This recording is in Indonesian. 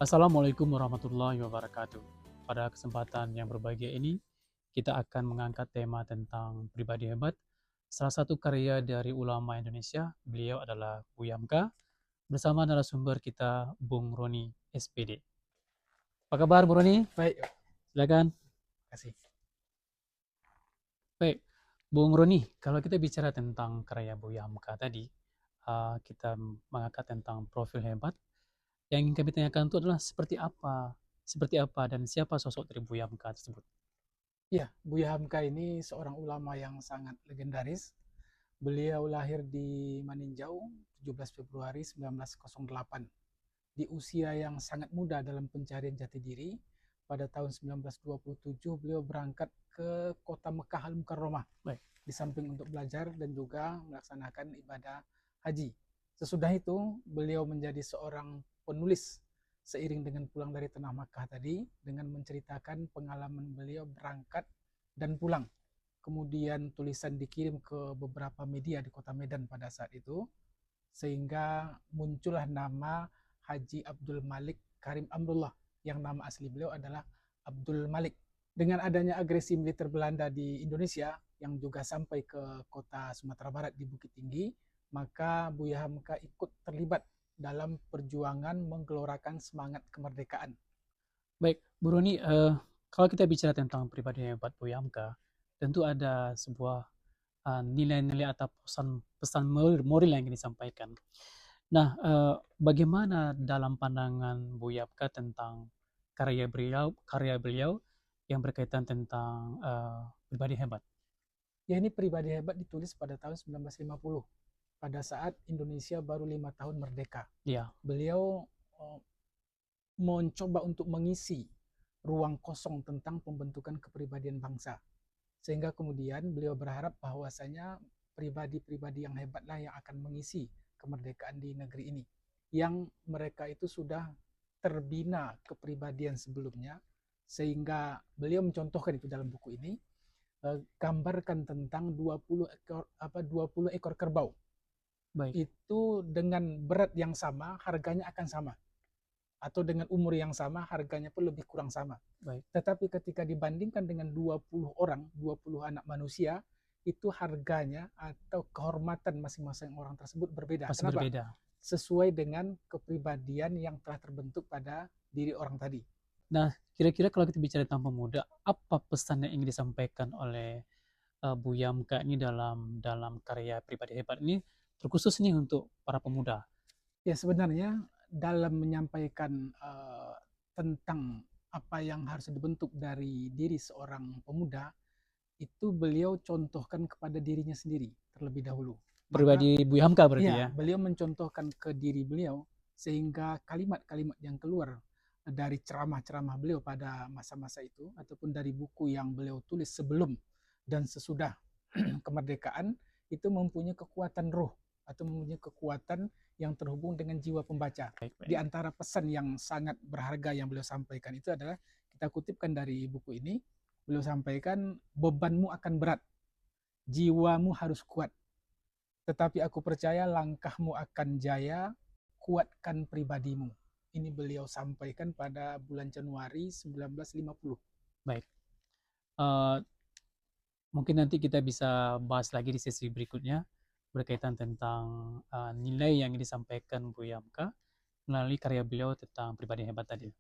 Assalamualaikum warahmatullahi wabarakatuh. Pada kesempatan yang berbahagia ini, kita akan mengangkat tema tentang pribadi hebat. Salah satu karya dari ulama Indonesia, beliau adalah Buya Hamka, bersama narasumber kita, Bung Roni, SPD. Apa kabar, Bung Roni? Baik, Silakan. terima kasih. Baik, Bung Roni, kalau kita bicara tentang karya Buya Hamka tadi, kita mengangkat tentang profil hebat. Yang ingin kami tanyakan itu adalah seperti apa dan siapa sosok dari Buya Hamka tersebut. Ya, Buya Hamka ini seorang ulama yang sangat legendaris. Beliau lahir di Maninjau 17 Februari 1908. Di usia yang sangat muda dalam pencarian jati diri, pada tahun 1927 beliau berangkat ke kota Mekah Al-Mukarramah. Baik. Di samping untuk belajar dan juga melaksanakan ibadah haji. Sesudah itu, beliau menjadi seorang penulis seiring dengan pulang dari tanah Makkah tadi, dengan menceritakan pengalaman beliau berangkat dan pulang. Kemudian tulisan dikirim ke beberapa media di kota Medan pada saat itu, sehingga muncullah nama Haji Abdul Malik Karim Amrullah, yang nama asli beliau adalah Abdul Malik. Dengan adanya agresi militer Belanda di Indonesia, yang juga sampai ke kota Sumatera Barat di Bukit Tinggi, maka Buya Hamka ikut terlibat dalam perjuangan menggelorakan semangat kemerdekaan. Baik, Bu Roni, kalau kita bicara tentang pribadi hebat Buya Hamka, tentu ada sebuah nilai-nilai atau pesan moral yang ingin disampaikan. Nah, bagaimana dalam pandangan Buya Hamka tentang karya beliau yang berkaitan tentang pribadi hebat? Ya, ini pribadi hebat ditulis pada tahun 1950, pada saat Indonesia baru 5 tahun merdeka. Iya, Beliau mencoba untuk mengisi ruang kosong tentang pembentukan kepribadian bangsa. Sehingga kemudian beliau berharap bahwasanya pribadi-pribadi yang hebatlah yang akan mengisi kemerdekaan di negeri ini. Yang mereka itu sudah terbina kepribadian sebelumnya, sehingga beliau mencontohkan itu dalam buku ini, gambarkan tentang 20 ekor kerbau. baik, Itu dengan berat yang sama, harganya akan sama. Atau dengan umur yang sama, harganya pun lebih kurang sama. baik. Tetapi ketika dibandingkan dengan 20 orang, 20 anak manusia, itu harganya atau kehormatan masing-masing orang tersebut berbeda. Pasti Kenapa? berbeda. Sesuai dengan kepribadian yang telah terbentuk pada diri orang tadi. Nah, kira-kira kalau kita bicara tentang pemuda, apa pesan yang ingin disampaikan oleh Buya Hamka ini dalam karya pribadi hebat ini, terkhusus nih untuk para pemuda? Ya, sebenarnya dalam menyampaikan tentang apa yang harus dibentuk dari diri seorang pemuda, itu beliau contohkan kepada dirinya sendiri terlebih dahulu. Maka Pribadi Buya Hamka berarti ya, ya? beliau mencontohkan ke diri beliau, sehingga kalimat-kalimat yang keluar dari ceramah-ceramah beliau pada masa-masa itu, ataupun dari buku yang beliau tulis sebelum dan sesudah kemerdekaan, itu mempunyai kekuatan roh, atau mempunyai kekuatan yang terhubung dengan jiwa pembaca. Baik, Di baik. antara pesan yang sangat berharga yang beliau sampaikan itu adalah, kita kutipkan dari buku ini, beliau sampaikan, bebanmu akan berat, jiwamu harus kuat, tetapi aku percaya langkahmu akan jaya, kuatkan pribadimu. Ini beliau sampaikan pada bulan Januari 1950. Baik. Mungkin nanti kita bisa bahas lagi di sesi berikutnya berkaitan tentang nilai yang disampaikan Buya Hamka melalui karya beliau tentang pribadi hebat tadi.